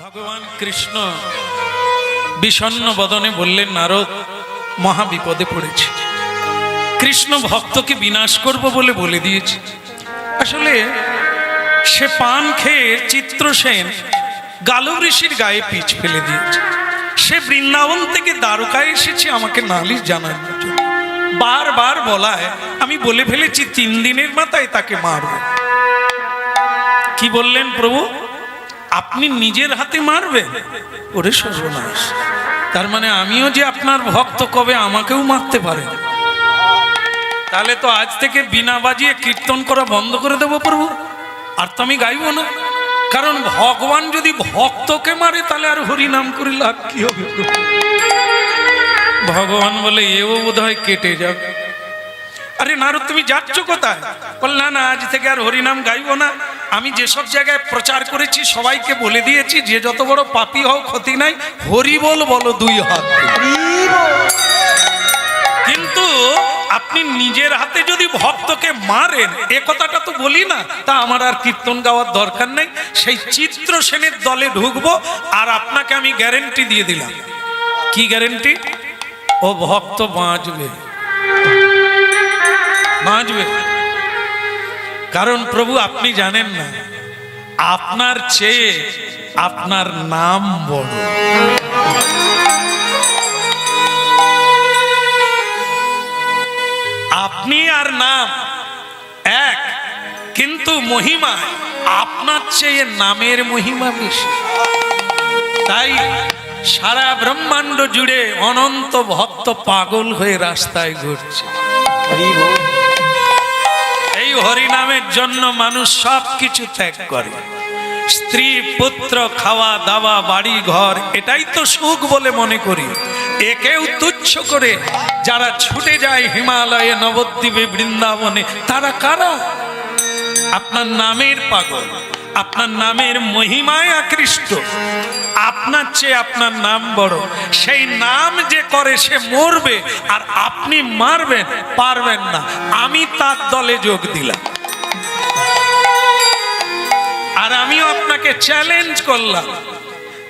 ভগবান কৃষ্ণ বিষণ্ণ বদনে বললেন, নারদ মহা বিপদে পড়েছে। কৃষ্ণ ভক্তকে বিনাশ করব বলে দিয়েছে। আসলে সে পান খেয়ে চিত্রসেন গালব ঋষির গায়ে পিচ ফেলে দিয়েছে। সে বৃন্দাবন থেকে দ্বারকায় এসেছে আমাকে নালিশ জানানোর জন্য। বারবার বলায় আমি বলে ফেলেছি 3 দিনের মাথায় তাকে মারব। কি বললেন প্রভু? আপনি নিজের হাতে মারবেন? ওরে সর্বনাশ, তার মানে আমিও যে আপনার ভক্ত, কবে আমাকেও মারতে পারে? তাহলে তো আজ থেকে বিনা বাজিয়ে কীর্তন করা বন্ধ করে দেবো প্রভু, আর তো আমি গাইবো না। কারণ ভগবান যদি ভক্তকে মারে তাহলে আর হরি নাম করে লাভ কি হবে? ভগবান বলে এও বোধ হয় কেটে যাবে। আরে নারদ, তুমি যাচ্ছ কোথায়? বল না না, আজ থেকে আর হরিনাম গাইবো না। আমি যেসব জায়গায় প্রচার করেছি সবাইকে বলে দিয়েছি, যে যত বড় পাপী হও ক্ষতি নাই, হরি বল বলো 2 হাত। কিন্তু আপনি নিজের হাতে যদি ভক্তকে মারেন, এ কথাটা তো বলি না, তা আমার আর কীর্তন গাওয়ার দরকার নেই। সেই চিত্রসেনের দলে ঢুকবো, আর আপনাকে আমি গ্যারেন্টি দিয়ে দিলাম। কি গ্যারেন্টি? ও ভক্ত বাঁচবে, বাঁচবে। কারণ প্রভু আপনি জানেন না, আপনার চেয়ে আপনার নাম বড়। আপনি আর নাম এক, কিন্তু মহিমা আপনার চেয়ে নামের মহিমা বেশি। তাই সারা ব্রহ্মাণ্ড জুড়ে অনন্ত ভক্ত পাগল হয়ে রাস্তায় ঘুরছে। এই হরিনামের জন্য মানুষ সব কিছু ত্যাগ করে। স্ত্রী পুত্র, খাওয়া দাওয়া, বাড়ি ঘর, এটাই তো সুখ বলে মনে করি। একেও তুচ্ছ করে যারা ছুটে যায় হিমালয়ে, নবদ্বীপে, বৃন্দাবনে, তারা কারা? আপনার নামের পাগল, আপনার নামের মহিমায় আকৃষ্ট। আপনার চেয়ে আপনার নাম বড়। সেই নাম যে করে সে মরবে, আর আপনি মারবেন পারবেন না। আমি তার দলে যোগ দিলাম, আর আমিও আপনাকে চ্যালেঞ্জ করলাম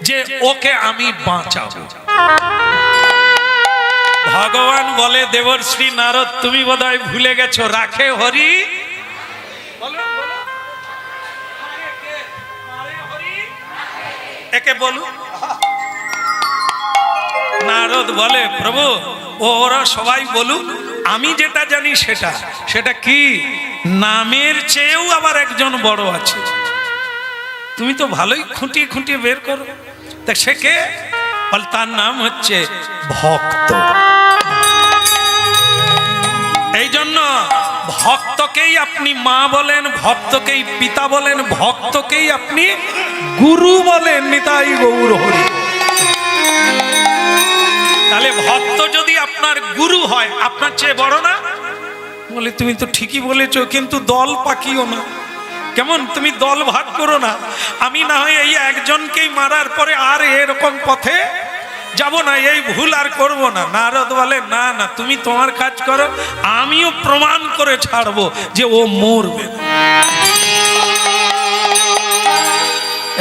যে ওকে আমি বাঁচাবো। ভগবান বলে, দেবর্ষি নারদ, তুমি বোধহয় ভুলে গেছো, রাখে হরি। একে বলু। নারদ বলে, প্রভু ওরা সবাই বলুক, আমি যেটা জানি সেটা কি? নামের চেয়েও আবার একজন বড় আছে। তুমি তো ভালোই খুঁটিয়ে খুঁটিয়ে বের করো। তা সে কে? বল, তার নাম হচ্ছে ভক্ত। এই জন্য ভক্তকেই আপনি মা বলেন, ভক্তকেই পিতা বলেন, ভক্তকেই আপনি গুরু বলেন। নিতাই গৌর হরি। তাহলে ভক্ত যদি আপনার গুরু হয়, আপনার চেয়ে বড় না? বলে, তুমি তো ঠিকই বলেছো, কিন্তু দল পাকিও না। কেমন? তুমি দল ভাগ করো না। আমি না হয় এই একজনকেই মারার পরে আর এরকম পথে যাব না, এই ভুল আর করব না। নারদ বলে, না না, তুমি তোমার কাজ করো, আমিও প্রমাণ করে ছাড়বো যে ও মরবে।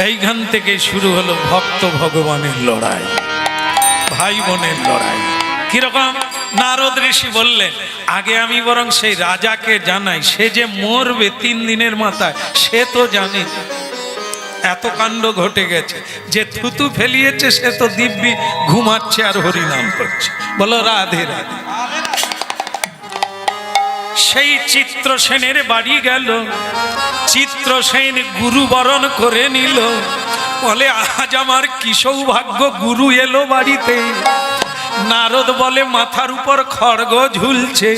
এইখান থেকে শুরু হলো ভক্ত ভগবানের লড়াই, ভাই বোনের লড়াই। কিরকম? নারদ ঋষি বললেন, আগে আমি বরং সেই রাজাকে জানাই, সে যে মরবে 3 দিনের মাথায়, সে তো জানে। এত কাণ্ড ঘটে গেছে, যে থুতু ফেলিয়েছে সে তো দিব্যি ঘুমাচ্ছে আর হরিনাম করছে। বলো রাধে রাধে। সেই চিত্রসেনের বাড়ি গেল, চিত্রসেন গুরু বরণ করে নিল। বলে, আজ আমার কি সৌভাগ্য, গুরু এলো বাড়িতে। নারদ বলে, মাথার উপর খড়গ ঝুলছে,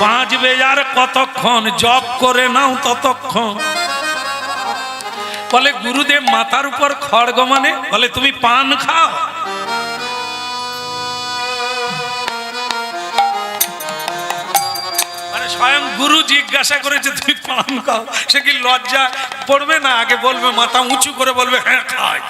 বাঁচবে আর কতক্ষণ, জপ করে নাও ততক্ষণ। বলে, গুরুদেব মাথার উপর খড়গ মানে? বলে, তুমি পান খাও। মানে স্বয়ং গুরু জিজ্ঞাসা করেছে, তুমি পান খাও? সে কি লজ্জা পড়বে না? আগে বলবে, মাথা উঁচু করে বলবে, হ্যাঁ খাই।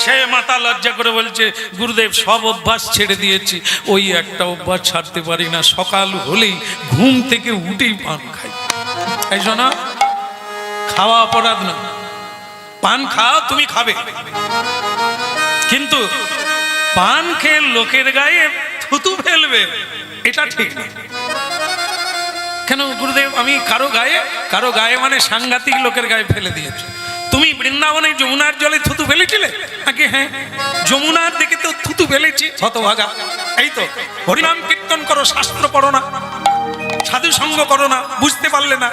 সে মাথা লজ্জা করে বলছে, গুরুদেব সব অভ্যাস ছেড়ে দিয়েছি, ওই একটা অভ্যাস ছাড়তে পারি না, সকাল হলেই ঘুম থেকে উঠেই পান খাই। এই শোনা, খাওয়া অপরাধ না, পান খাও, তুমি খাবে, কিন্তু পান খেয়ে লোকের গায়ে থুতু ফেলবে এটা ঠিক না। কেন গুরুদেব? আমি কারো গায়ে মানে সাংঘাতিক লোকের গায়ে ফেলে দিয়েছি। তুমি বৃন্দাবনে যমুনার জলে থুতু ফেলেছিলে নাকি? হ্যাঁ, যমুনার দিকে তো থুতু ফেলেছি, হতভাগা। এই তো হরিনাম কীর্তন করো, শাস্ত্র পড়ো না, সাধু সঙ্গ করো না, বুঝতে পারলে না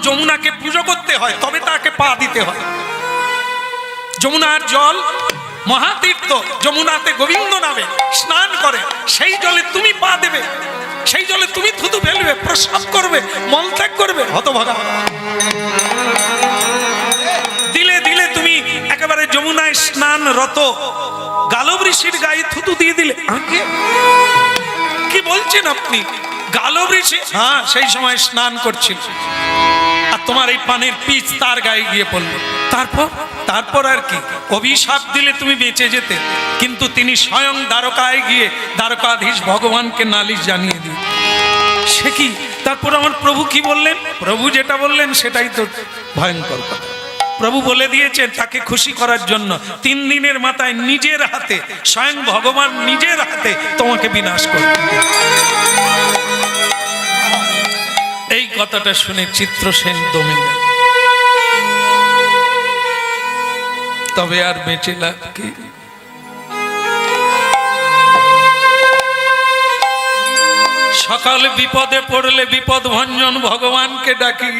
যমুনাকে পুজো করতে হয়, তবে তাকে পা দিতে হয়। যমুনার জল মহাতীর্থ, যমুনাতে গোবিন্দ নামে স্নান করে, সেই জলে তুমি পা দেবে, সেই জলে তুমি থুতু ফেলবে, প্রস্রাব করবে, মলত্যাগ করবে, হতভাগা। দিলে দিলে তুমি একেবারে যমুনায় স্নানরত গালব ঋষির গায়ে থুতু দিয়ে দিলে। কি বলছেন আপনি? গালব ঋষি? হ্যাঁ, সেই সময় স্নান করছিল, আর তোমার এই পানের পিচ তার গায়ে গিয়ে পড়লো। তারপর আর কি? অভিশাপ দিলে তুমি বেঁচে যেতে, কিন্তু তিনি স্বয়ং দ্বারকায় গিয়ে দ্বারকাধীশ ভগবানকে নালিশ জানিয়ে দিন। সে কি? তারপর আমার প্রভু কি বললেন? প্রভু যেটা বললেন সেটাই তো ভয়ঙ্কর কথা। প্রভু বলে দিয়েছেন তাকে খুশি করার জন্য 3 দিনের মাথায় নিজের হাতে, স্বয়ং ভগবান নিজের হাতে তোমাকে বিনাশ করবে। এই কথাটা শুনে চিত্রসেন দমে গেল। তবে আর বেঁচে লাভ কি? সকল বিপদে পড়লে বিপদ ভঞ্জন ভগবানকে ডাকি,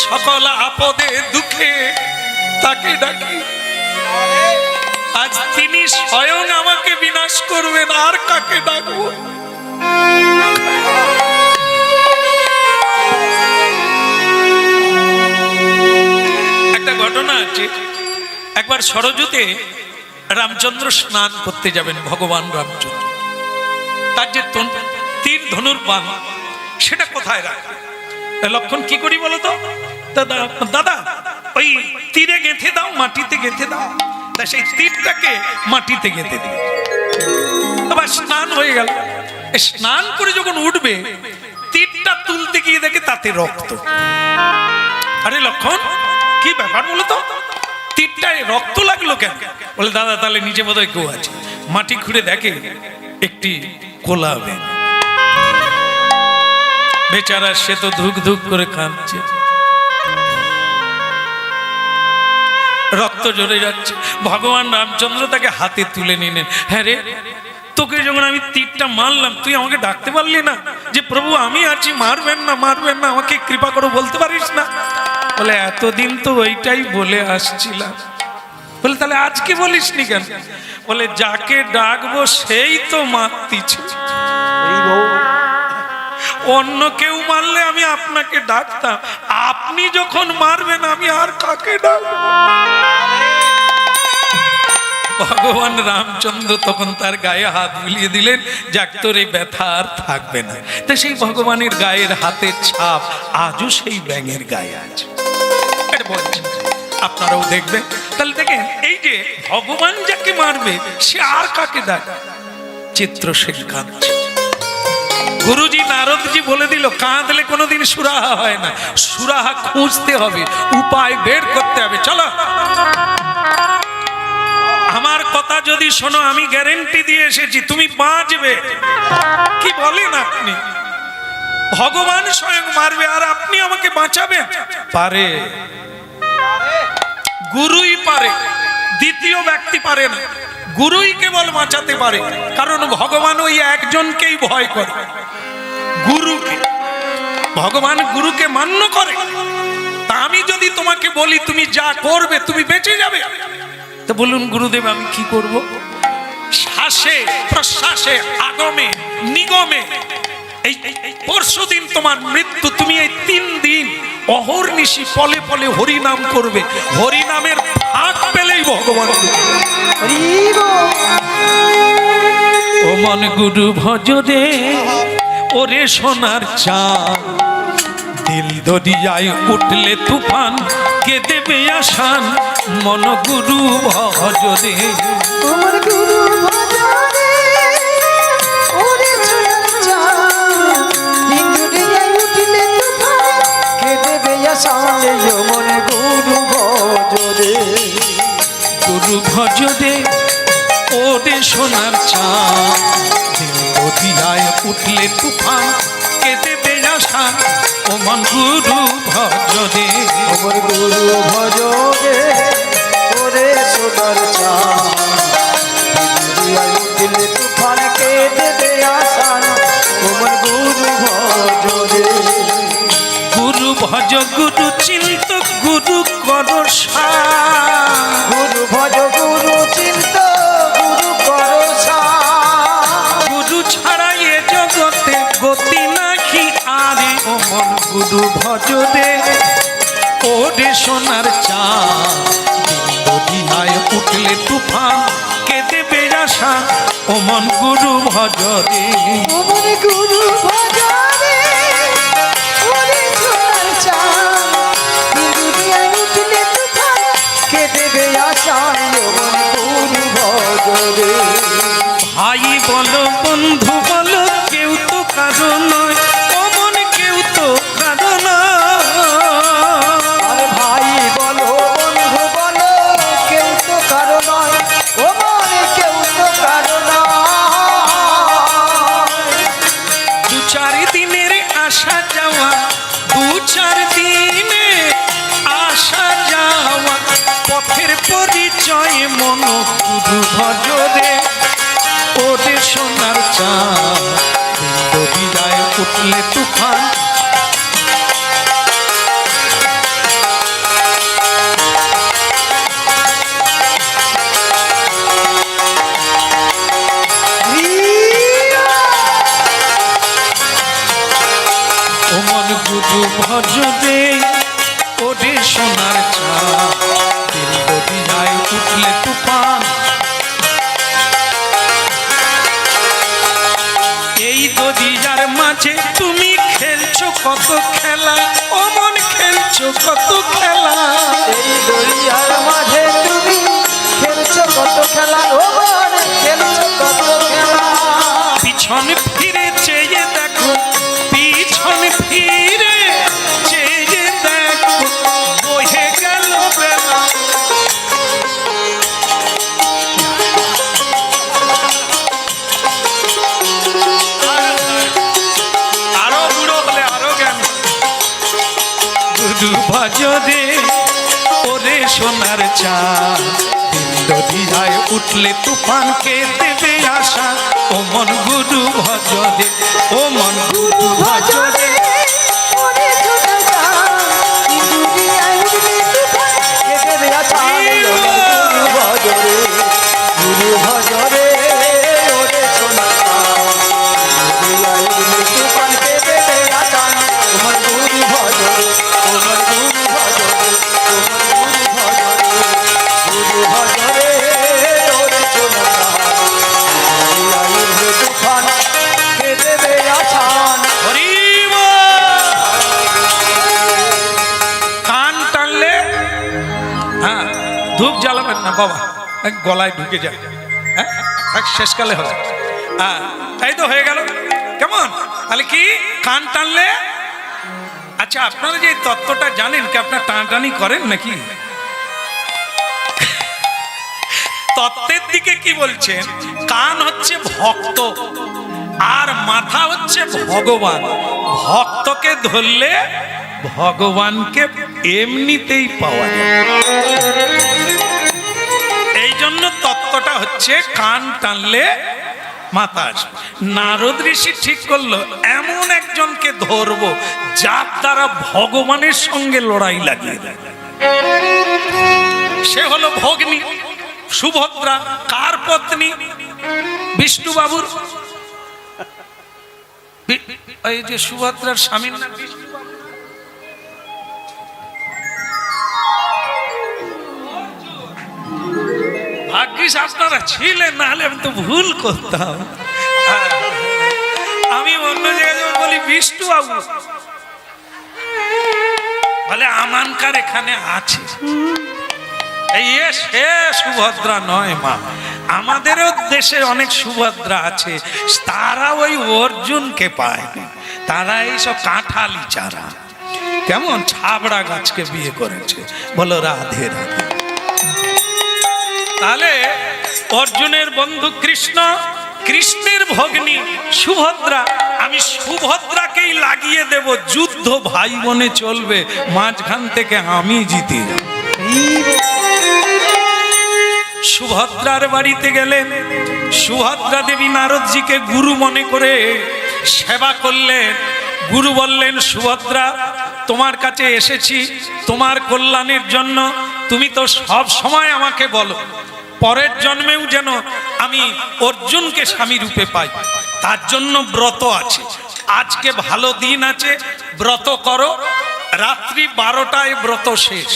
সকল আপদে দুঃখে তাকে ডাকি। আজ তিনি স্বয়ং আমাকে বিনাশ করবেন, আর কাকে ডাকবো? একটা ঘটনা আছে, একবার সরজুতে রামচন্দ্র স্নান করতে যাবেন, ভগবান রামচন্দ্র। তার যে তীর ধনুর বাণ সেটা কোথায় রাখবে? লক্ষণ কি করি বলো তো? দাদা ওই তীরে গেঁথে দাও, মাটিতে গেঁথে দাও। তা সেই তীরটাকে মাটিতে গেঁথে দিই। আবার স্নান হয়ে গেল, স্নান করে যখন উঠবে তীরটা তুলতে গিয়ে দেখে তাতে রক্ত। আরে লক্ষণ, কি ব্যাপার বলো তো? তীরটায় রক্ত লাগলো কেন? বলে দাদা তাহলে নিচে বোধহয় কেউ আছে। মাটি খুঁড়ে দেখে একটি কোলা ব্যাঙ। বেচারা সে তো ধুক ধুক করে কাঁদছে, রক্ত ঝরে যাচ্ছে। ভগবান রামচন্দ্র তাকে হাতে তুলে নিলেন। হ্যাঁ রে, তোকে যখন আমি তীরটা মারলাম তুই আমাকে ডাকতে পারলি না যে প্রভু আমি আছি, মারবেন না, মারবেন না, আমাকে কৃপা করো, বলতে পারিস না? বলে এতদিন তো ওইটাই বলে আসছিলাম। বলে তাহলে আজকে বলিসনি কেন? বলে যাকে ডাকবো সেই তো মারতিছে, অন্য কেউ মারলে আমি আপনাকে ডাকতাম, আপনি যখন মারবেন আমি আর কাকে ডাকবো? ভগবান রামচন্দ্র তখন তার গায়ে হাত বুলিয়ে দিলেন, যাক তোর এই ব্যথা আর থাকবে না। তো সেই ভগবানের গায়ের হাতের ছাপ আজও সেই ব্যাঙের গায়ে আছে। এটা বলছেন, আপনারাও দেখবেন। তাহলে দেখেন, এই যে ভগবান যাকে মারবে সে আর কাকে ডাকে? চিত্রসেন কাঁদছে। গুরুজি নারদজি বলে দিল কাঁদলে কোনোদিন সুরাহা হয় না, সুরাহা খুঁজতে হবে, উপায় বের করতে হবে। চলো, আমার কথা যদি শোনো, আমি গ্যারেন্টি দিয়ে এসেছি তুমি বাঁচবে। কি বলেন আপনি? ভগবান স্বয়ং মারবে আর আপনি আমাকে বাঁচাবেন? পারে, গুরুই পারে, দ্বিতীয় ব্যক্তি পারে না। গুরুই কেবল বাঁচাতে পারে, কারণ ভগবান ওই একজনকেই ভয় করে, গুরুকে। ভগবান গুরুকে মান্য করে। তা আমি যদি তোমাকে বলি তুমি যা করবে তুমি বেঁচে যাবে, তো বলুন গুরুদেব আমি কি করব? শ্বাসে প্রশ্বাসে আগমে নিগমে, এই পরশুদিন তোমার মৃত্যু, তুমি এই 3 দিন অহর্নিশি পলে পলে হরি নাম করবে, হরি নামের ফাঁক পেলেই ভগবান। ও মন গুরু ভজরে ওরে সোনার চাঁদ, দিল দরিয়ায় উঠলে তুফান কে দেবে আসান, মন গুরু ভজরে। তোমার গুরু ভজরে ওরে সোনার চাঁদ, দিল দরিয়ায় উঠলে তুফান কে দেবে আসায় মন গুরু ভজরে গুরু ভজরে ওরে সোনার চাঁদ নদিয়ায় উঠলে তুফান কে দেবে আশা ও মন গুরু ভজরে আমার গুরু ভজরে ওরে সোনার দিলে তুফান কে দেবে আসান আমার গুরু ভজরে গুরু ভজ গুরু চিন্ত গুরু কর গুরু ভজ গুরু চিন্ত গুরু করসা গুরু ছাড়া এ জগতে গতি নাকি আরে ও মন গুরু ভজরে ওরে সোনার চাঁদ নদিয়ায় উঠলে তুফান কে দেবে আশা ও মন গুরু ভজরে আমার গুরু ভজরে ওরে সোনার চাঁদ দুনিয়ায় উঠলে তুফান কে দেবে আশায় আমার গুরু ভজরে ভাই বলো বন্ধু বলো কেউ তো কারো নয় ও মন কেউ তো কারো নয় আর ভাই বলো বন্ধু বলো কেউ তো কারো নয় ও মনে কেউ তো কারো নয় দু চার দিনের আসা যাওয়া দু চার দিনে আসা যাওয়া পথের পরিচয় মন গুরু ভজরে ওরে সোনার চাঁদ নদিয়ায় উঠলে তুফান ও মন গুরু ভজরে ওরে সোনার চাঁদ নদিয়ায় উঠলে তুফান এই দদিয়ার মাঝে তুমি খেলছো কত খেলা ও মন খেলছো কত খেলা এই দরিয়ার মাঝে তুমি খেলছো কত খেলা ও মনে খেলছো কত খেলা পিছন ফিরে চেয়ে দেখো পিছন ফিরে চেয়ে দেখো বহে গেল বেলা আরো বুড়ো হলে আরো জ্ঞান গুরু ভজরে ওরে সোনার চাঁদ নদিয়ায় উঠলে তুফানকে দেবে আশা ও মন গুরু ভজরে ও মন গুরু ভজরে ওরে সোনার চাঁদ দুনিয়ায় উঠলে তুফান কে দেবে আসায় আমার গুরু ভজরে গুরু ভজরে ওরে সোনার চাঁদ দুনিয়ায় উঠলে তুফান কে দেবে আসায় আমার গুরু ভজরে আমার গুরু ভজরে আমার গুরু ভজরে ওরে সোনার চাঁদ দুনিয়ায় উঠলে তুফান কে দেবে আসান হরি বল। কান টানলে হ্যাঁ ধূপ জ্বালাবেন না বাবা গলায় ঢুকে যায় হ্যাঁ শেষকালে হবে হ্যাঁ তাই তো হয়ে গেল কেমন তাহলে কি কান টানলে আচ্ছা আপনারা যে এই তত্ত্বটা জানেন কি আপনার টানাটানি করেন নাকি তত্ত্বের দিকে কি বলছেন কান হচ্ছে ভক্ত আর মাথা হচ্ছে ভগবান ভক্তকে ধরলে ভগবানকে এমনিতেই পাওয়া যায় এই জন্য তত্ত্বটা হচ্ছে কান টানলে মাথা আসবে নারদ ঋষি ঠিক করলো এমন একজনকে ধরবো যার দ্বারা ভগবানের সঙ্গে লড়াই লাগিয়ে দেয় সে হলো ভগ্নী সুভদ্রা কার পত্নী বিষ্ণুবাবুর এই যে সুভদ্রার স্বামীর নাম বিষ্ণুবাবু ভাগ্যিস আপনারা ছিলেন নাহলে আমি তো ভুল করতাম আমি অন্য জায়গায় বলি বিষ্ণুবাবু বলে আমানকার এখানে আছে এই সে সুভদ্রা নয় মা আমাদেরও দেশে অনেক সুভদ্রা আছে তারা ওই অর্জুনকে পায় তারা এইসব কাঁঠালি চারা কেমন ছাবড়া গাছকে বিয়ে করেছে, বলো রাধে রাধে। তাহলে অর্জুনের বন্ধু কৃষ্ণ, কৃষ্ণের ভগ্নী সুভদ্রা, আমি সুভদ্রাকেই লাগিয়ে দেব, যুদ্ধ ভাই বোনে চলবে, মাঝখান থেকে আমি জিতে যাব। সুভদ্রার বাড়িতে গেলেন, সুভদ্রা দেবী নারদজিকে গুরু মনে করে সেবা করলেন। গুরু বললেন, সুভদ্রা তোমার কাছে এসেছি তোমার কল্যাণের জন্য, তুমি তো সব সময় আমাকে বলো পরের জন্মেও যেন আমি অর্জুনকে স্বামী রূপে পাই, তার জন্য ব্রত আছে, আজকে ভালো দিন আছে, ব্রত করো, রাত্রি 12টায় ব্রত শেষ,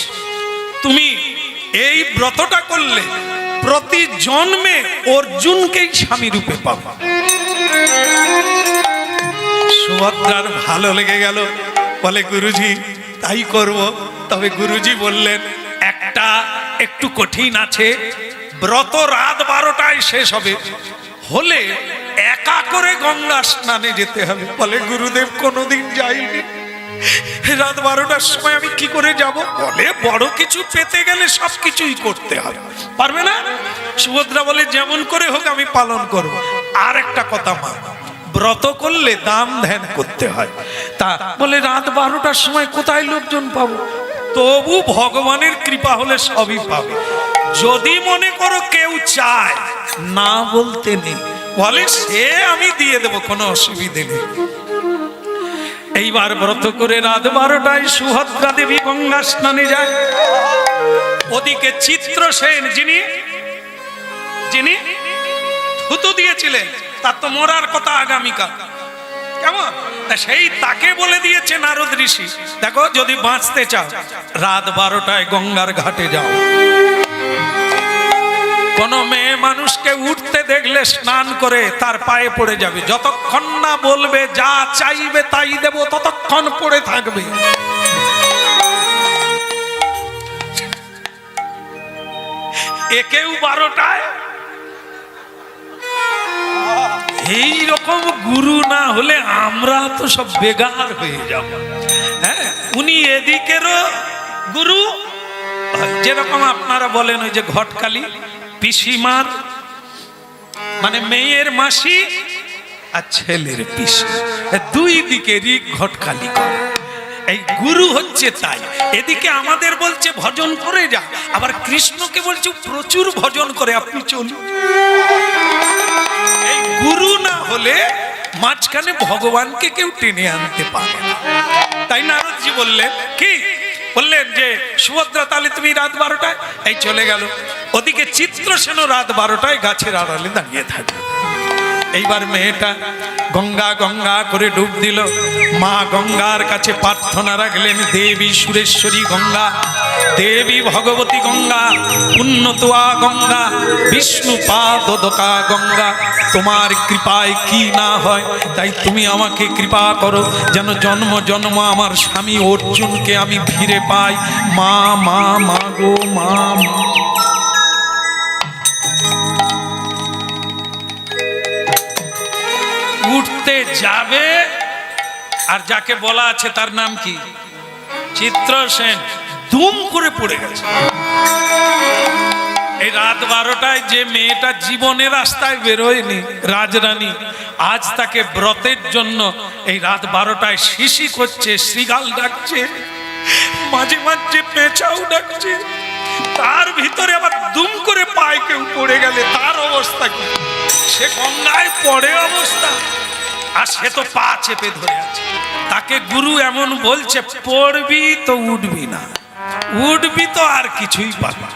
তুমি এই ব্রতটা করলে প্রতি জন্মে অর্জুনকেই স্বামী রূপে পাবো। সুভদ্রার ভালো লেগে গেল, বলে গুরুজি তাই করব। তবে গুরুজি বললেন একটা একটু কঠিন আছে, ব্রত রাত 12টায় শেষ হবে, হলে একা করে গঙ্গা স্নানে যেতে হবে। বলে গুরুদেব কোনোদিন যাইনি, রাত 12টার সময় আমি কি করে যাব? বলে বড় কিছু পেতে গেলে সবকিছুই করতে হবে, পারবে না? সুভদ্রা বলে যেমন করে হোক আমি পালন করব। আর একটা কথা মা, ব্রত করলে দাম ধ্যান করতে হয়, তা বলে রাত 12টার সময় কোথায় লোকজন পাবো? তবু ভগবানের কৃপা হলে সবই পাবে, যদি মনে করো কেউ চায়, না বলতে নেই, বলে সে আমি দিয়ে দেব, কোনো অসুবিধে নেই। এইবার ব্রত করে রাত 12টায় সুভদ্রা দেবী গঙ্গা স্নানে যায়। ওদিকে চিত্রসেন যিনি যিনি থুতু দিয়েছিলেন, তার তো মরার কথা আগামীকাল, কেমন? তা সেই তাকে বলে দিয়েছে নারদ ঋষি, দেখো যদি বাঁচতে চাও রাত 12টায় গঙ্গার ঘাটে যাও। কোন মেয়ে মানুষকে উঠতে দেখলে স্নান করে তার পায়ে পড়ে যাবে, যতক্ষণ না বলবে যা চাইবে তাই দেব ততক্ষণ পড়ে থাকবে। একেও 12টায়। এই রকম গুরু না হলে আমরা তো সব বেগার হয়ে যাব। হ্যাঁ, উনি এদিকেরও গুরু, যেরকম আপনারা বলেন ওই যে ঘটকালি পিসিমার, মানে মেয়ের মাসি আর ছেলের পিসি, দুই দিকেরই ঘটকালি করে। এই গুরু হচ্ছে তাই, এদিকে আমাদের বলছে ভজন করে যা, আবার কৃষ্ণকে বলছে প্রচুর ভজন করে আপনি চলুন। এই গুরু না হলে মাঝখানে ভগবানকে কেউ টেনে আনতে পারে না। তাই নারদজি বললেন কি, বললেন যে সুভদ্রা তাহলে তুমি রাত 12টায়, এই চলে গেল। ওদিকে চিত্রসেনও রাত 12টায় গাছের আড়ালে দাঁড়িয়ে থাকে। এইবার মেয়েটা গঙ্গা গঙ্গা করে ডুব দিল, মা গঙ্গার কাছে প্রার্থনা রাখলেন, দেবী সুরেশ্বরী গঙ্গা, দেবী ভগবতী গঙ্গা, পুণ্যতোয়া গঙ্গা, বিষ্ণু পাদোদকা গঙ্গা, তোমার কৃপায় কি না হয়, তাই তুমি আমাকে কৃপা করো যেন জন্ম জন্ম আমার স্বামী অর্জুনকে আমি ফিরে পাই। মা মা মা গো মা। উঠতে যাবে, আর যাকে বলা আছে তার নাম কি, চিত্রসেন, দুম করে পড়ে গেছে। এই রাত 12টায় যে মেয়েটা জীবনের রাস্তায় বেরোয়নি, রাজরানী, আজ তাকে ব্রতের জন্য এই রাত 12টায় শিশি করছে, শ্রীগাল ডাকছে, মাঝে মাঝে পেঁচাও ডাকছে, তার ভিতরে আবার দুম করে পায়ে কেউ পড়ে গেলে তার অবস্থা কি? সে গঙ্গায় পড়ে অবস্থা, আর সে তো পা চেপে ধরে আছে। তাকে গুরু এমন বলছে, পড়বি তো উঠবি না, উঠবি তো আর কিছুই পাবি।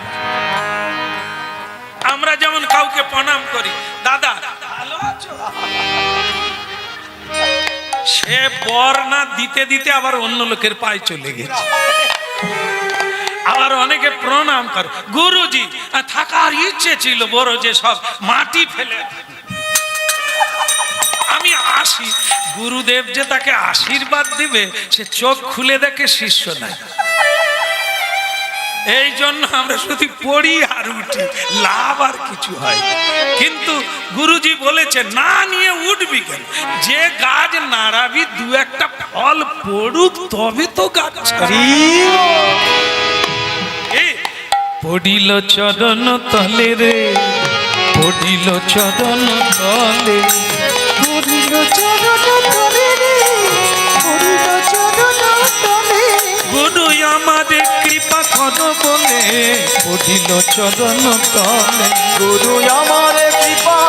আমরা যেমন কাউকে প্রণাম করি, দাদা ভালো আছো, সে বর না দিতে দিতে আবার অন্য লোকের পায়ে চলে গেছে। আবার অনেকে প্রণাম কর, গুরুজি থাকার ইচ্ছে ছিল বড়, যে সব মাটি ফেলে আমি আসি। গুরুদেব যে তাকে আশীর্বাদ দিবে, সে চোখ খুলে দেখে শিষ্য নাই। এই জন্য আমরা শুধু পড়ি আর উঠি, লাভ আর কিছু হয় না। কিন্তু গুরুজি বলেছে না নিয়ে উঠবি কেন, যে গাছ নাড়াবি দু একটা ফল পড়ুক তবে তো গাছ পড়িল চরণ তলে রে, পড়িল চরণ তলে, পড়িল চরণ তলে রে, পড়িল চরণ তলে। গুরু আমাদের কৃপা কর বলে পড়িল চরণ তলে। গুরু আমার কৃপা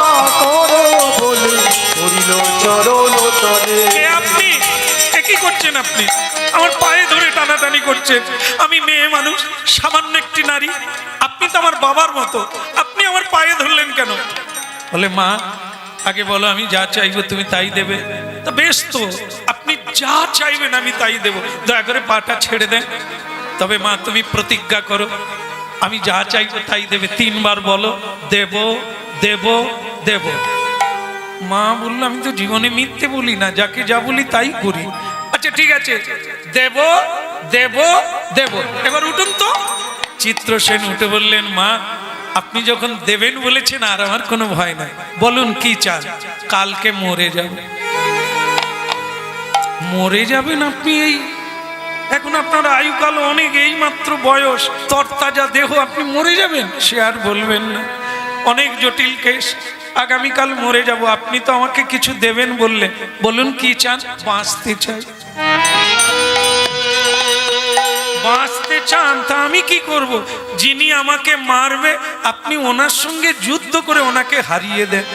করো বলে পড়িল চরণ তলে। কে আপনি? কি করছেন আপনি? আমার পায়ে ধরে টানাটানি করছেন। আমি মেয়ে মানুষ, সামান্য একটি নারী, আপনি তো আমার বাবার মতো, আপনি আমার পায়ে ধরলেন কেন? বলে মা আগে বলো আমি যা চাইবো তুমি তাই দেবে। তা বেশ তো, আপনি যা চাইবেন আমি তাই দেব, দয়া করে পাটা ছেড়ে দেন। তবে মা তুমি প্রতিজ্ঞা করো আমি যা চাইবো তাই দেবে, 3 বার বলো দেব দেব দেব। মা বললো আমি তো জীবনে মিথ্যে বলি না, যাকে যা বলি তাই করি। আচ্ছা ঠিক আছে, দেব দেব দেব, এবার উঠুন তো। চিত্রসেন উঠে বললেন মা আপনি যখন দেবেন বলেছেন আর আমার কোনো ভয় নাই, বলুন কি চান? কালকে মরে যাব। মরে যাবেন আপনি? এই এখন আপনার আয়ুকাল অনেক, এই মাত্র বয়স, তরতাজা দেহ, আপনি মরে যাবেন? সে আর বলবেন না, অনেক জটিল কেস, আগামীকাল মরে যাব। আপনি তো আমাকে কিছু দেবেন বললেন, বলুন কি চান? বাঁচতে চাই। বাঁচতে চান? তা আমি কি করব? যিনি আমাকে মারবে আপনি ওনার সঙ্গে যুদ্ধ করে ওনাকে হারিয়ে দেন।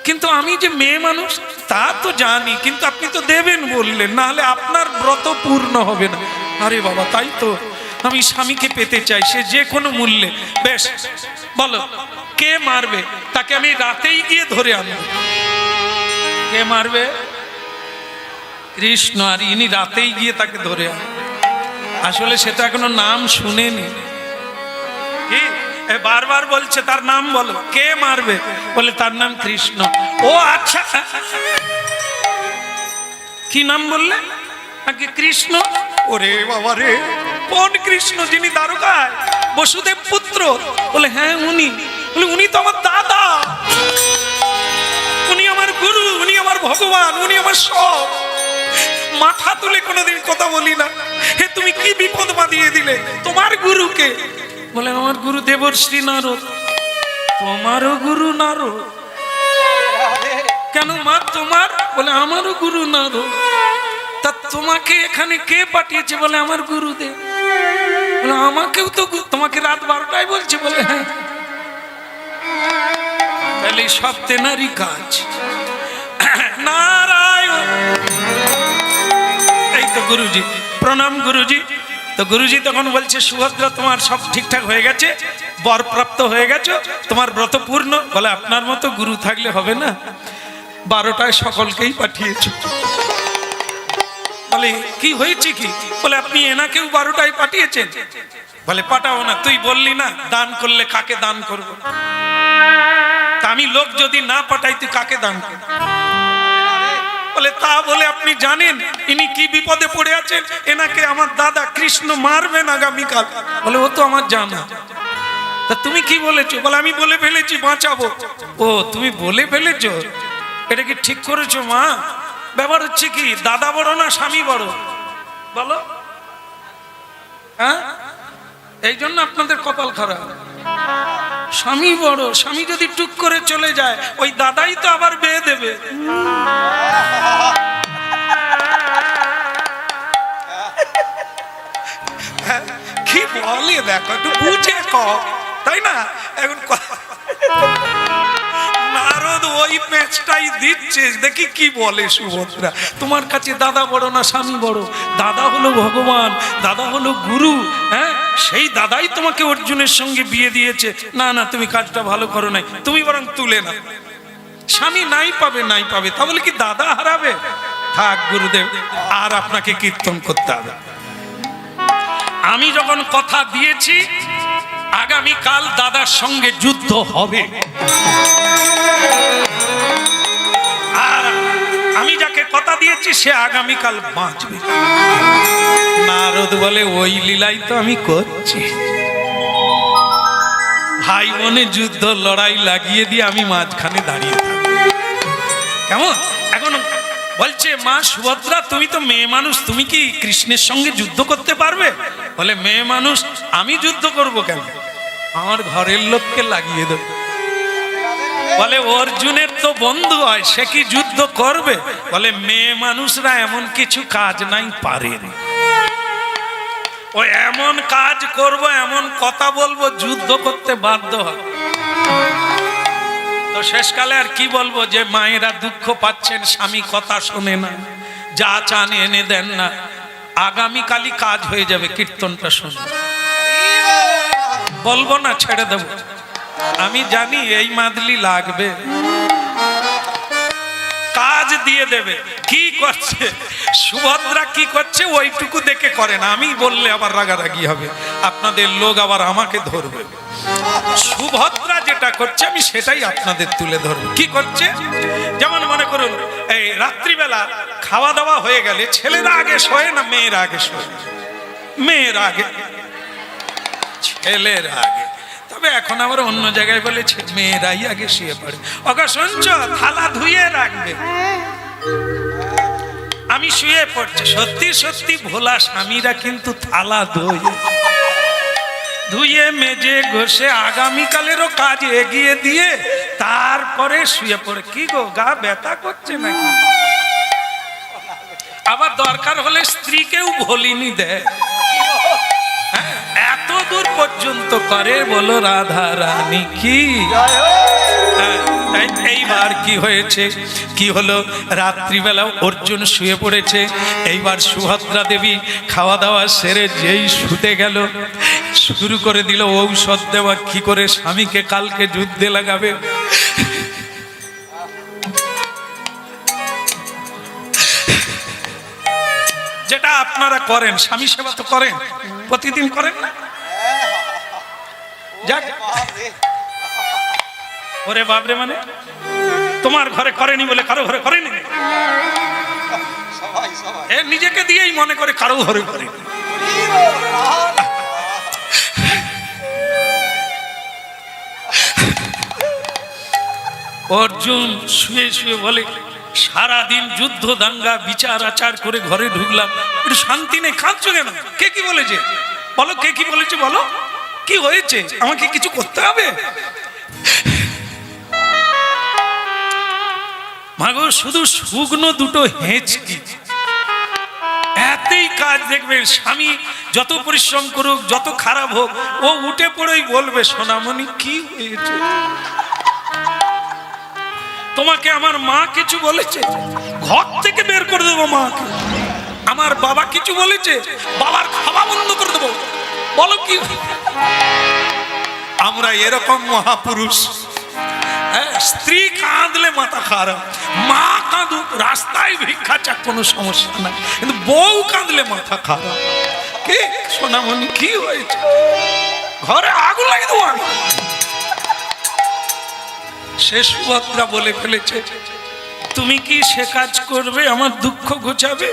কিন্তু আমি যে মেয়ে মানুষ তা তো জানি, কিন্তু আপনি তো দেবেন বললেন, না হলে আপনার ব্রত পূর্ণ হবে না। আরে বাবা তাই তো, আমি স্বামীকে পেতে চাই, সে যে কোনো মূল্যে। বেশ বলো কে মারবে? তাকে আমি রাতেই গিয়ে ধরে আনবো। কে মারবে? কৃষ্ণ, আর ইনি রাতেই গিয়ে তাকে ধরে আনবে। আসলে সেটা এখনো নাম শুনেনি। কি বারবার বলছে তার নাম বলো, কে মারবে? বলে তার নাম কৃষ্ণ। ও আচ্ছা, কি নাম বললে? নাকি কৃষ্ণ? ওরে বাবা রে, কোন কৃষ্ণ? যিনি দ্বারকায় বসুদেব পুত্র? বলে হ্যাঁ উনি। বলে উনি তো আমার দাদা, উনি আমার গুরু, উনি আমার ভগবান, উনি আমার সব। মাথা তুলে কোনোদিন কথা বলি না। হে তুমি কি বিপদ বাঁধিয়ে দিলে? তোমার গুরুকে? বলে আমার গুরু দেবর্ষি নারদ। তোমারও গুরু নারদ? কেন মা তোমার? বলে আমারও গুরু নারদ। তা তোমাকে এখানে কে পাঠিয়েছে? বলে আমার গুরুদেব। বলে আমাকেও তো তোমাকে রাত 12টায় বলছে? বলে হ্যাঁ। তাহলে সব তেনারই কাজ। নারায়ণ। এই তো গুরুজি, প্রণাম গুরুজি। তো গুরুজি তখন বলছে সুভদ্রা তোমার সব ঠিকঠাক হয়ে গেছে, বরপ্রাপ্ত হয়ে গেছো, তোমার ব্রত পূর্ণ। বলে আপনার মতো গুরু থাকলে হবে না, 12টায় সকলকেই পাঠিয়েছ। বলে কি হয়েছে কি? বলে আপনি এনাকেও 12টায় পাঠিয়েছেন। বলে পাঠাও না, তুই বললি না দান করলে কাকে দান করব? তা আমি লোক যদি না পাঠাই তুই কাকে দান করব? বলে তা বলে আপনি জানেন ইনি কি বিপদে পড়ে আছেন? এনাকে আমার দাদা কৃষ্ণ মারবেন আগামীকাল। বলে ও তো আমার জানা। তা তুমি কি বলেছো? বলে আমি বলে ফেলেছি বাঁচাবো। ও তুমি বলে ফেলেছো? এটা কি ঠিক করেছো মা? ব্যাপার হচ্ছে কি, দাদা বড় না স্বামী বড়? বলো। হ্যাঁ, এই জন্য আপনাদের কপাল খারাপ। স্বামী বড়, স্বামী যদি টুক করে চলে যায় ওই দাদাই তো আবার বিয়ে দেবে। কি বলে দেখো, একটু বুঝে কও, তাই না? এখন নারদ ওই ম্যাচটাই দিচ্ছে, দেখি কি বলে সুভদ্রা। তোমার কাছে দাদা বড় না স্বামী বড়? দাদা হলো ভগবান, দাদা হলো গুরু। হ্যাঁ, সেই দাদাই তোমাকে অর্জুনের সঙ্গে বিয়ে দিয়েছে। না না, তুমি কাজটা ভালো করো নাই, তুমি বরং তুলে না। স্বামী নাই পাবে, নাই পাবে, তাহলে কি দাদা হারাবে? থাক গুরুদেব, আর আপনাকে কীর্তন করতে হবে। আমি যখন কথা দিয়েছি আগামীকাল দাদার সঙ্গে যুদ্ধ হবে, আর আমি যাকে কথা দিয়েছি সে আগামীকাল বাঁচবে। নারদ বলে ওই লীলাই তো আমি করছি, ভাই বোনে যুদ্ধ লড়াই লাগিয়ে দিয়ে আমি মাঝখানে দাঁড়িয়ে থাকি। কেমন? এখন বলছে মা সুভদ্রা, তুমি তো মেয়ে মানুষ, তুমি কি কৃষ্ণের সঙ্গে যুদ্ধ করতে পারবে? বলে মেয়ে মানুষ, আমি যুদ্ধ করব কেন, আমার ঘরের লোককে লাগিয়ে দেব। বলে অর্জুনের তো বন্ধু হয়, সে কি যুদ্ধ করবে? বলে মেয়ে মানুষরা এমন কিছু কাজ নাই পারে, ও এমন কাজ করব, এমন কথা বলবো, যুদ্ধ করতে বাধ্য হবে। তো শেষকালে আর কি বলবো, যে মায়েরা দুঃখ পাচ্ছেন, স্বামী কথা শোনে না, যা চান এনে দেন না, আগামীকালই কাজ হয়ে যাবে, কীর্তনটা শুনে বলবো না, ছেড়ে দেব। আমি জানি এই মাদলি লাগবে, কাজ দিয়ে দেবে। কি করছে সুভদ্রা, কি করছে ওইটুকু দেখে করে না, আমি বললে আবার রাগারাগি হবে, আপনাদের লোক আবার আমাকে ধরবে। সুভদ্রা যেটা করছে আমি সেটাই আপনাদের তুলে ধরবো। কি করছে, যেমন মনে করুন এই রাত্রিবেলা খাওয়া দাওয়া হয়ে গেলে ছেলেরা আগে শোয় না মেয়েরা আগে শোয়? মেয়েরা আগে, ছেলেরা আগে। তবে এখন আবার অন্য জায়গায় বলেছে মেয়েরাই আগে শুয়ে পড়ে। ওকে শুনছ, থালা ধুয়ে রাখবে, আমি শুয়ে পড়ছি। সত্যি সত্যি ভোলা স্বামীরা কিন্তু থালা ধুয়ে মেজে ঘষে আগামীকালেরও কাজ এগিয়ে দিয়ে তারপরে শুয়ে পড়ে। কি গো, গা ব্যথা করছে নাকি? আবার দরকার হলে স্ত্রীকেও ভলিনি দেয়, এত দূর পর্যন্ত করে। বলো রাধা রানী কি? এইবার কি হয়েছে, কি হলো, রাত্রিবেলা অর্জুন শুয়ে পড়েছে। এইবার সুভদ্রা দেবী খাওয়া দাওয়া সেরে যেই শুতে গেল, শুরু করে দিল ঔষধ দেওয়া, কি করে স্বামীকে কালকে যুদ্ধে লাগাবে। যেটা আপনারা করেন, স্বামী সেবা তো করেন, প্রতিদিন করেন না? যাক, ওরে বাবরে, মানে তোমার ঘরে করেনি বলে কারো ঘরে করেনি, নিজেকে দিয়েই মনে করে কারো ঘরে করেনি। অর্জুন শুয়ে শুয়ে বলে, সারাদিন যুদ্ধ দাঙ্গা বিচার আচার করে ঘরে ঢুকলাম, একটু শান্তি নেই, কাঁদছো কেন? কে কি বলেছে বলো, কে কি বলেছে বলো, কি হয়েছে, আমাকে কিছু করতে হবে? মাগো, শুধু শুকনো দুটো হেঁচকি, এতেই কাজ দেখবেন। স্বামী যত পরিশ্রম করুক, যত খারাপ হোক, ও উঠে পড়েই বলবে, সোনামণি কি হয়েছে? তোমাকে আমার মা কিছু বলেছে? ঘর থেকে বের করে দেবো মাকে। আমার বাবা কিছু বলেছে? বাবার খাওয়া বন্ধ করে দেবো। বলো কি? আমরা এরকম মহাপুরুষ। স্ত্রী কাঁদলে মাথা খারাপ, মা কাঁদুক, রাস্তায় ভিক্ষা চাক, কোনো সমস্যা নাই, কিন্তু বউ কাঁদলে মাথা খারাপ। কি সোনামণি কি হয়েছে? ঘরে আগুন লাগিয়ে দেবো আমি। সে সুভদ্রা বলে ফেলেছে, তুমি কি সে কাজ করবে, আমার দুঃখ ঘোচাবে?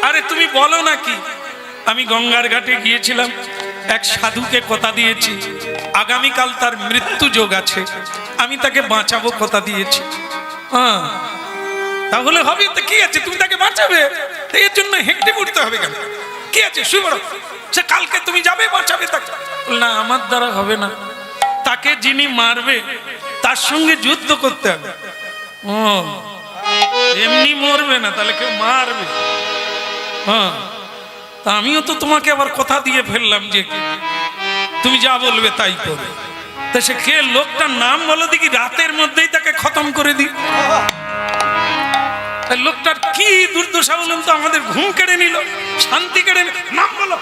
আরে তুমি বলো নাকি, আমি গঙ্গার ঘাটে গিয়েছিলাম, এক সাধুকে কথা দিয়েছি আগামীকাল তার মৃত্যু যোগ আছে, আমি তাকে বাঁচাবো কথা দিয়েছি। হ্যাঁ, তাহলে হবে তো কি আছে, তুমি তাকে বাঁচাবে, এর জন্য হেঁটে পড়তে হবে কেন? কি আছে, শুয়ে পড়ো, সে কালকে তুমি যাবে বাঁচাবে তাকে। না, আমার দ্বারা হবে না, তাকে যিনি মারবে তার সঙ্গে যুদ্ধ করতে হবে। ও এমনি মরবে না, তাহলে কেউ মারবে? হ্যাঁ, তা আমিও তো তোমাকে আবার কথা দিয়ে ফেললাম যে তুমি যা বলবে তাই করবে। তা সে কে, লোকটার নাম বলো দেখি, রাতের মধ্যেই তাকে খতম করে দিই। লোকটার কি দুর্দশা বলুন তো, আমাদের ঘুম কেড়ে নিল, শান্তি কেড়ে নিল। নাম বলো।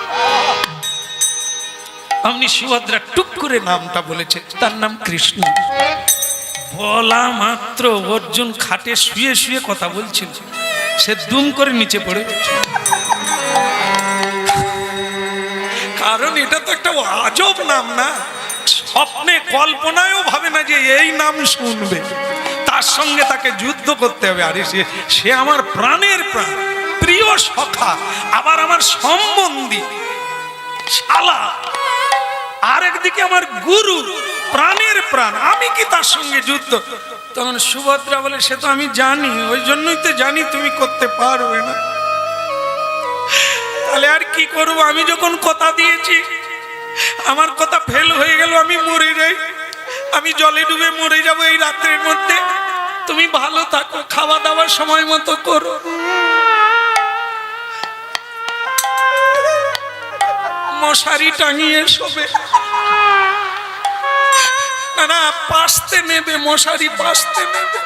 আপনি সুভদ্রা টুক করে নামটা বলেছে, তার নাম কৃষ্ণ। বলা মাত্র অর্জুন খাটে শুয়ে শুয়ে কথা বলছিল, সে দুম করে নিচে পড়ে গেছে। কারণ এটা তো একটা আজব নাম না, স্বপ্নে কল্পনায়ও ভাবে না যে এই নাম শুনবে, তার সঙ্গে তাকে যুদ্ধ করতে হবে। আরে সে আমার প্রাণের প্রাণ, প্রিয় প্রিয় সখা, আবার আমার সম্বন্ধী শালা, আর একদিকে আমার গুরু, প্রাণের প্রাণ, আমি কি তার সঙ্গে যুদ্ধ? তখন সুভদ্রা বলে, সে তো আমি জানি, ওই জন্যই তো জানি তুমি করতে পারবে না। তাহলে আর কি করবো? আমি যখন কথা দিয়েছি, আমার কথা ফেল হয়ে গেল, আমি মরে যাই, আমি জলে ডুবে মরে যাব এই রাত্রের মধ্যে। তুমি ভালো থাকো, খাওয়া দাওয়ার সময় মতো করো। মশারি টাঙিয়ে শোবে না, পাশতে নেবে, মশারি পাশতে নেবে,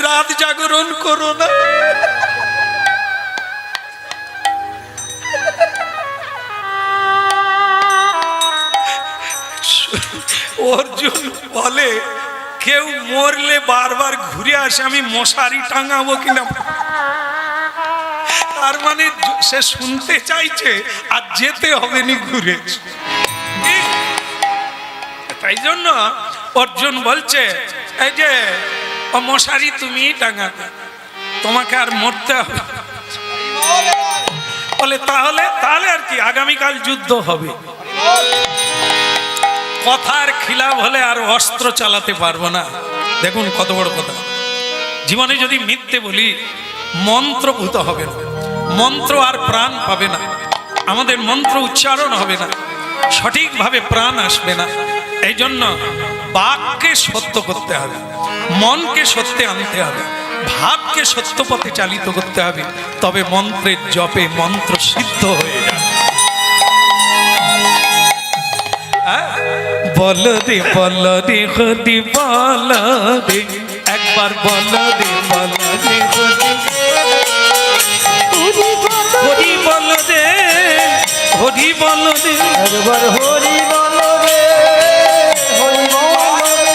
রাত জাগরণ করো না। অর্জুন বলে, কেউ মরলে বারবার ঘুরে আসে, আমি মশারি টাঙাবো কিনা। তার মানে সে শুনতে চাইছে আর যেতে হবে নি ঘুরে। তাই জন্য অর্জুন বলছে, এই যে মশারি তুমি টাঙাবে, তোমাকে আর মরতে হবে। বলে তাহলে আর কি, আগামীকাল যুদ্ধ হবে। কথার খিলাফ হলে আর অস্ত্র চালাতে পারবো না। দেখুন কত বড় কথা। জীবনে যদি মিথ্যে বলি, মন্ত্রভূত হবে না, মন্ত্র আর প্রাণ পাবে না, আমাদের মন্ত্র উচ্চারণ হবে না, সঠিকভাবে প্রাণ আসবে না। এই জন্য বাককে সত্য করতে হবে, মনকে সত্যে আনতে হবে, ভাবকে সত্য পথে চালিত করতে হবে, তবে মন্ত্রের জপে মন্ত্র সিদ্ধ হয়ে যাবে। বল রে বল রে হরি বল রে, একবার বল রে বল রে হরি, হরি বল রে, হরি বল রে, একবার হরি বল রে, হরি বল রে,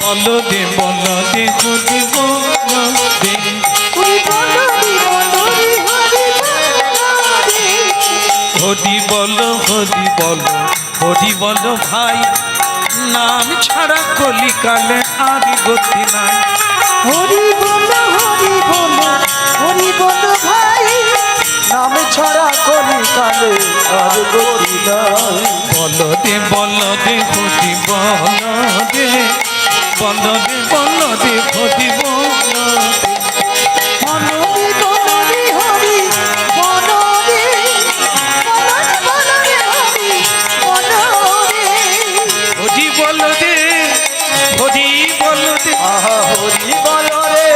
বল রে বল রে হরি বল রে, হরি বল রে, হরি বল, হরি বল, হরি বল ভাই, নাম ছাড়া কলিকালে আর গতি নাই। হরি বল, হরি বল, হরি বল ভাই, নাম ছাড়া কলিকালে আর গতি নাই। বল রে বল রে হরি বল রে, বল রে বল রে হরি বল রে, হরি বল রে, হরি বল রে, বল রে হরি বল রে, হরি বল রে, হরি বল রে। আহা হরি বল রে,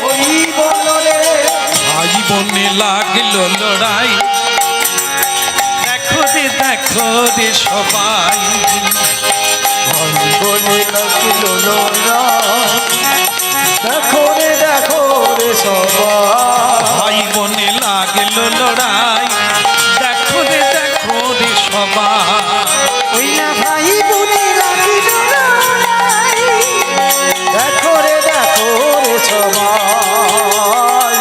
হরি বল রে, ভাই বনে লাগলো লড়াই, দেখো রে সবাই, হরি বলে লাগলো লড়াই, দেখো রে সবাই। ভাই বনে লাগলো লড়াই, দেখো রে সবাই। ওই না ভাই বোনে লাগলো লড়াই, দেখো রে সবাই।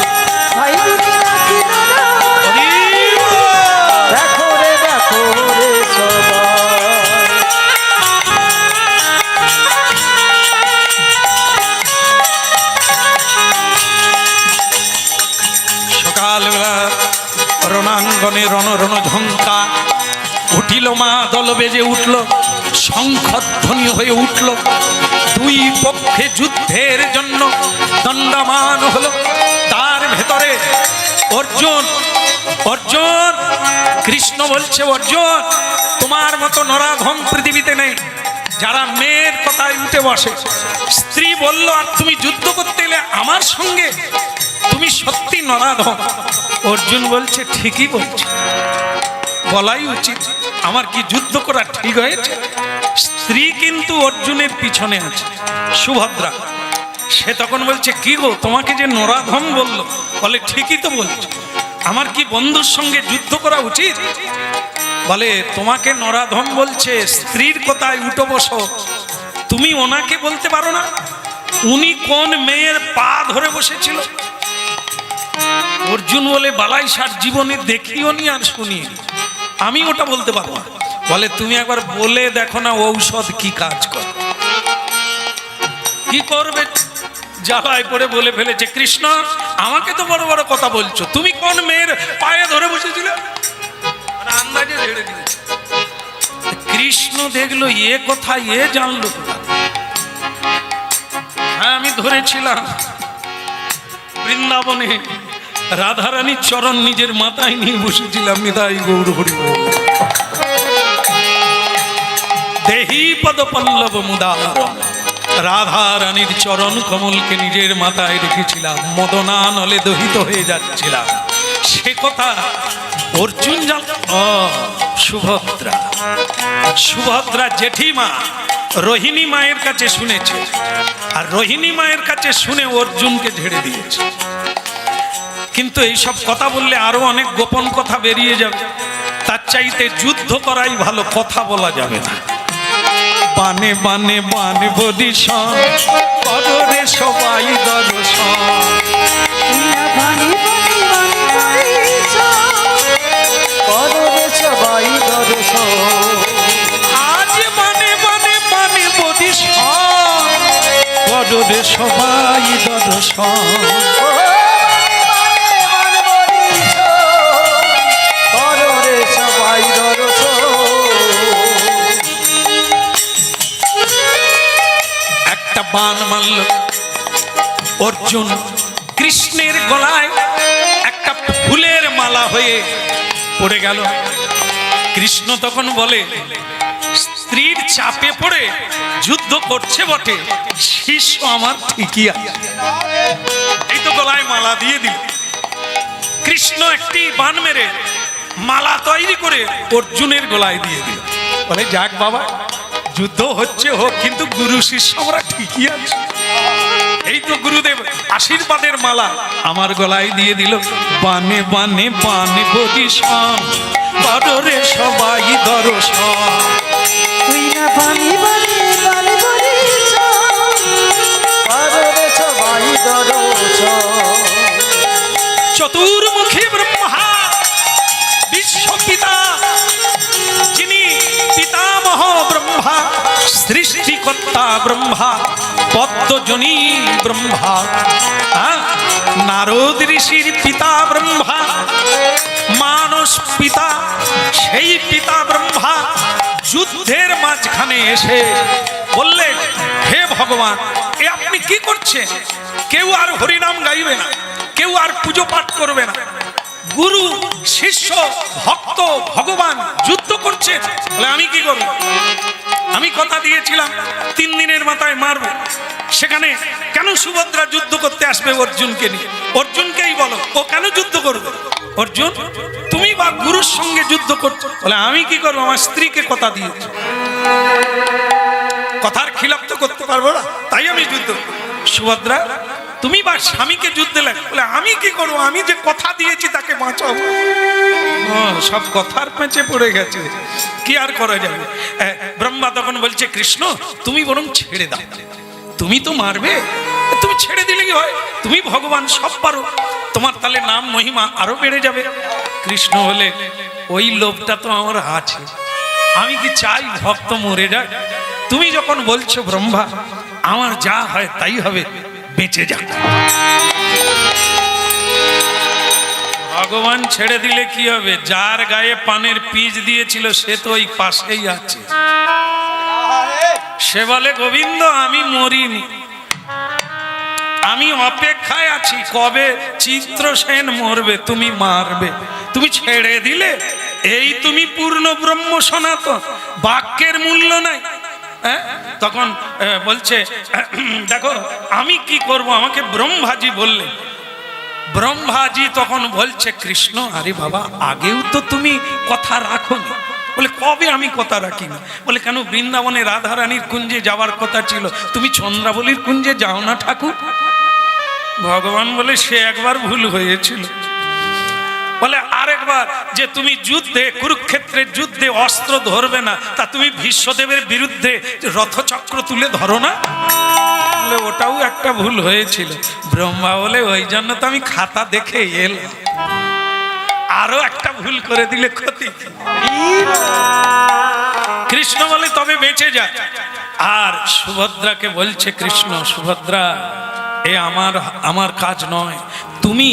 ভাই বোনে লাগলো লড়াই, হরি বল। দেখো রে সবাই। সকালবেলা রণাঙ্গনে রণ ঝঙ্কা উঠিল, মা দল বেজে উঠল, শঙ্খধ্বনি হয়ে উঠল, দুই পক্ষে যুদ্ধের জন্য দণ্ডামান হলো। তার ভেতরে অর্জুন, অর্জুন, কৃষ্ণ বলছে, অর্জুন তোমার মতো নরাধম পৃথিবীতে নেই, যারা মেয়ের কথায় উঠে বসে। স্ত্রী বলল, আর তুমি যুদ্ধ করতে এলে আমার সঙ্গে, তুমি সত্যি নরাধম। অর্জুন বলছে, ঠিকই বলছে, বলাই উচিত, আমার কি যুদ্ধ করা ঠিক হয়েছে? স্ত্রী কিন্তু অর্জুনের পিছনে আছে, সুভদ্রা। সে তখন বলছে, কি গো, তোমাকে যে নরাধম বললো, বলে ঠিকই তো বলছে, আমার কি বন্ধুর সঙ্গে যুদ্ধ করা উচিত? বলে তোমাকে নরাধম বলছে, স্ত্রীর কথায় উঠো বসো, তুমি ওনাকে বলতে পারো না? উনি কোন মেয়ের পা ধরে বসেছিল? অর্জুন বলে, বালাই সার জীবনে দেখিও নি আর শুনিয়ে, আমি ওটা বলতে পারবো না। বলে তুমি একবার বলে দেখো না ঔষধ কি কাজ করে। কি করবে? জ্বালায় পড়ে বলে ফেলেছে, কৃষ্ণ আমাকে তো বড় বড় কথা বলছো, তুমি কোন মেয়ের পায়ে ধরে বসেছিলে? মানে আন্দাজে ঝেড়ে দিয়েছে। কৃষ্ণ দেখলো এ কথা এ জানলো কোথা? হ্যাঁ আমি ধরেছিলাম বৃন্দাবনে রাধারানীর চরণ নিজের মাথায় নিয়ে বসেছিলাম। নিতাই গৌর হরি বল। দেহি পদ পল্লব মুদা, রাধা রানীর চরণ কমলকে নিজের মাথায় রেখেছিলাম, মদনা নলে দহিত হয়ে যাচ্ছিলাম। সে কথা অর্জুন জান। সুভদ্রা, সুভদ্রা জেঠিমা রোহিণী মায়ের কাছে শুনেছে, আর রোহিণী মায়ের কাছে শুনে অর্জুনকে ঝেড়ে দিয়েছে। কিন্তু এইসব কথা বললে আরো অনেক গোপন কথা বেরিয়ে যাবে, তার চাইতে যুদ্ধ করাই ভালো, কথা বলা যাবে না। বানে বানে বানে বদিশন কররে সবাই দর্শন, আজ বানে বানে বানে বদিশন কররে সবাই দর্শন। একটা বান মারল অর্জুন, কৃষ্ণের গলায় একটা ফুলের মালা হয়ে পড়ে গেল। কৃষ্ণ তখন বলে, স্ত্রীর চাপে পড়ে যুদ্ধ করছে বটে, শিষ্য আমার ঠিকই আছে। এই তো গলায় মালা দিয়ে দিল। কৃষ্ণ একটি বান মেরে মালা তৈরি করে অর্জুনের গলায় দিয়ে দিল। বলে যাক বাবা, যুদ্ধ হচ্ছে হোক, কিন্তু গুরু শিষ্য আমরা ঠিকই আছে। এই তো গুরুদেব আশীর্বাদের মালা আমার গলায় দিয়ে দিল। বানে বানে বানে বদিশন কররে সবাই দর্শন, তুই না বানি বানি বানি বদিশন কররে সবাই দর্শন। চতুর্মুখী ব্রহ্মা বিশ্বপিতা, যিনি পিতামহ ব্রহ্মা, সৃষ্টিকর্তা ব্রহ্মা, পদ্মজনী ব্রহ্মা, নারদ ঋষির পিতা ব্রহ্মা, মানস পিতা, সেই পিতা ব্রহ্মা যুদ্ধের মাঝখানে এসে বললেন, হে ভগবান, এ আপনি কি করছেন? কেউ আর হরিনাম গাইবে না, কেউ আর পুজো পাঠ করবে না, গুরু শিষ্য ভক্ত ভগবান যুদ্ধ করছে, বলে আমি কি করব? আমি কথা দিয়েছিলাম 3 দিনের মাথায় মারবো। সেখানে কেন সুভদ্রা যুদ্ধ করতে আসবে অর্জুনকে নিয়ে? অর্জুনকেই বলো, ও কেন যুদ্ধ করবে? অর্জুন তুমি বা গুরুর সঙ্গে যুদ্ধ করছো, বলে আমি কি করবো? আমার স্ত্রীকে কথা দিয়েছি, কথার খিলাপ তো করতে পারবো না, তাই আমি যুদ্ধ। সুভদ্রা তুমি বা স্বামীকে যুদ্ধে লাগে, বলে আমি কি করবো? আমি যে কথা দিয়েছি তাকে বাঁচাবো। সব কথার পেঁচে পড়ে গেছে, কি আর করা যাবে? ব্রহ্মা তখন বলছে, কৃষ্ণ তুমি বরং ছেড়ে দাও, তুমি তো মারবে, তুমি ছেড়ে দিলে কি হয়? তুমি ভগবান, সব পারো, তোমার তাহলে নাম মহিমা আরো বেড়ে যাবে। কৃষ্ণ বলে, ওই লোভটা তো আমার আছে, আমি কি চাই ভক্ত মরে যাক? তুমি যখন বলছো ব্রহ্মা, আমার যা হয় তাই হবে, বেঁচে যাক। ভগবান ছেড়ে দিলে কি হবে? যার গায়ে পানের পিচ দিয়েছিল সে তো ওই পাশেই আছে। সে বলে, গোবিন্দ আমি মরিনি, আমি অপেক্ষায় আছি কবে চিত্রসেন মরবে, তুমি মারবে। তুমি ছেড়ে দিলে, এই তুমি পূর্ণ ব্রহ্ম সনাতন, বাক্যের মূল্য নাই। তখন বলছে, দেখো আমি কি করব, আমাকে ব্রহ্মাজি বললে। ব্রহ্মাজি তখন বলছে, কৃষ্ণ আরে বাবা, আগেও তো তুমি কথা রাখোনি। বলে, কবে আমি কথা রাখিনি? বলে, কেন বৃন্দাবনে রাধারানীর কুঞ্জে যাওয়ার কথা ছিল, তুমি চন্দ্রাবলীর কুঞ্জে যাও না ঠাকুর? ভগবান বলে, সে একবার ভুল হয়েছিল। বলে, আরেকবার যে তুমি যুদ্ধে, কুরুক্ষেত্রের যুদ্ধে অস্ত্র ধরবে না, তা তুমি ভীষ্মদেবের বিরুদ্ধে রথচক্র তুলে ধরো না? বলে, ওটাও একটা ভুল হয়েছিল। ব্রহ্মা বলে, ওই জন্য তো আমি খাতা দেখে এলাম, আরো একটা ভুল করে দিলে ক্ষতি। কৃষ্ণ বলে, তবে বেঁচে যা। আর সুভদ্রাকে বলছে কৃষ্ণ, সুভদ্রা এ আমার কাজ নয়। তুমি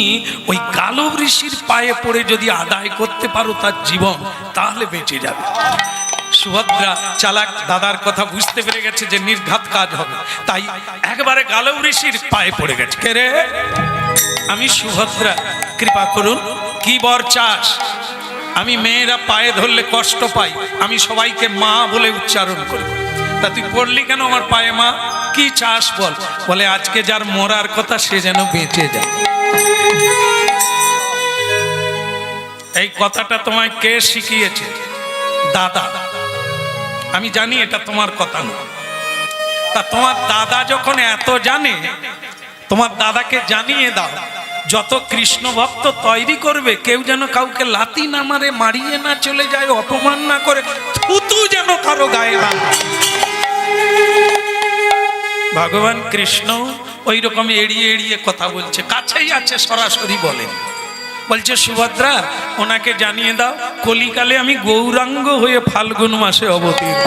ওই গালব ঋষির পায়ে পড়ে যদি আদায় করতে পারো তার জীবন, তাহলে বেঁচে যাবে। সুভদ্রা চালাক, দাদার কথা বুঝতে পেরে গেছে যে নির্ঘাত কাজ হবে, তাই একবারে গালব ঋষির পায়ে পড়ে গেছে। কে রে? আমি সুভদ্রা, কৃপা করুন, কি বর চাস? আমি মেয়েরা পায়ে ধরলে কষ্ট পাই, আমি সবাইকে মা বলে উচ্চারণ করি। তা তুই পড়লি কেন আমার পায়ে মা? কি চাস বল? বলে আজকে যার মরার কথা সে যেন বেঁচে যায়। এই কথাটা তোমায় কে শিখিয়েছে? দাদা। আমি জানি এটা তোমার কথা না। তা তোমার দাদা যখন এত জানে, তোমার দাদাকে জানিয়ে দাও, যত কৃষ্ণ ভক্ত তৈরি করবে কেউ যেন কাউকে লাথি না মারে, মারিয়ে না চলে যায়, অপমান না করে, থুতু যেন কারো গায়ে না। ভগবান কৃষ্ণ ওই রকম এড়িয়ে এড়িয়ে কথা বলছে, কাছেই আছে, সরাসরি বলে। বলছে সুভদ্রা, ওনাকে জানিয়ে দাও কলিকালে আমি গৌরাঙ্গ হয়ে ফাল্গুন মাসে অবতীর্ণ।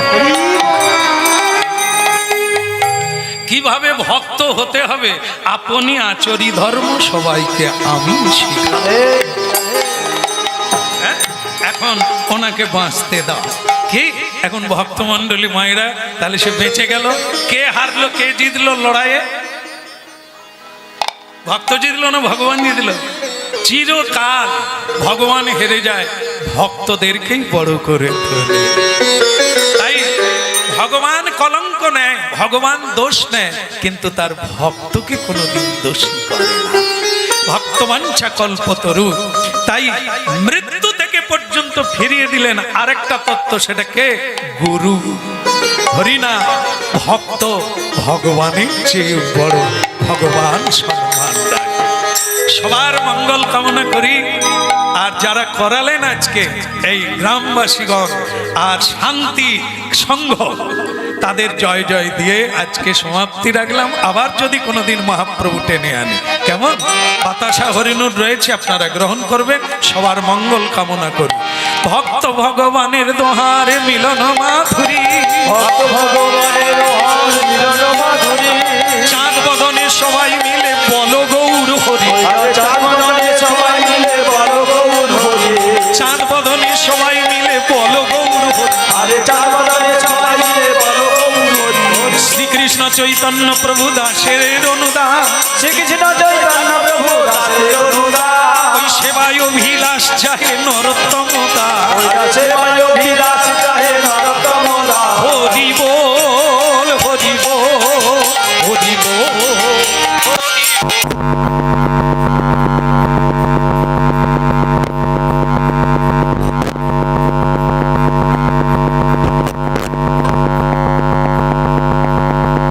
কিভাবে ভক্ত হতে হবে, আপনি আচরি ধর্ম সবাইকে আমি শিখাই। এখন ওনাকে বাঁচতে দাও। কি এখন ভক্তমণ্ডলী মায়েরা, তাহলে সে বেঁচে গেল। কে হারলো, কে জিতলো লড়াইয়ে? ভক্ত জিতলো না ভগবান জিতলো? চিরকাল ভগবান হেরে যায়, ভক্তদেরকেই বড় করে তোলে। তাই ভগবান কলঙ্ক নেয়, ভগবান দোষ নেয়, কিন্তু তার ভক্তকে কোনোদিন দোষী করে না। ভক্তবাঞ্ছা কল্পতরু। তাই মৃত্যু থেকে পর্যন্ত ফিরিয়ে দিলেন আরেকটা তত্ত্ব, সেটাকে গুরু। হরিনা ভক্ত ভগবানের চেয়ে বড়, ভগবান সম্মান দেয়। সবার মঙ্গল কামনা করি। আর যারা করালেন আজকে এই গ্রামবাসীগণ আর শান্তি সংঘ, তাদের জয় জয় দিয়ে আজকে সমাপ্তি রাখলাম। আবার যদি কোনোদিন মহাপ্রভু টেনে আনে, কেমন? বাতাসা হরিণুর রয়েছে, আপনারা গ্রহণ করবেন। সবার মঙ্গল কামনা করি। ভক্ত ভগবানের দোহারে মিলন মাধুরী, ভক্ত ভগবানের দোহারে মিলন মাধুরী। চাঁদ বদনে সবাই মিলে বল গৌর হরি, চাঁদ বদনে সবাই মিলে বল গৌর হরি। চাঁদ বদনে সবাই মিলে বল গৌর হরি। আরে চাঁদ বদনে সবাই মিলে বল গৌর হরি। শ্রীকৃষ্ণ চৈতন্য প্রভু দাসের অনুদান, শ্রীকৃষ্ণ চৈতন্য প্রভু দাসের অনুদান। ওই সেবায় অভিলাষ চাহে নরোত্তম দাস। ওই দাসের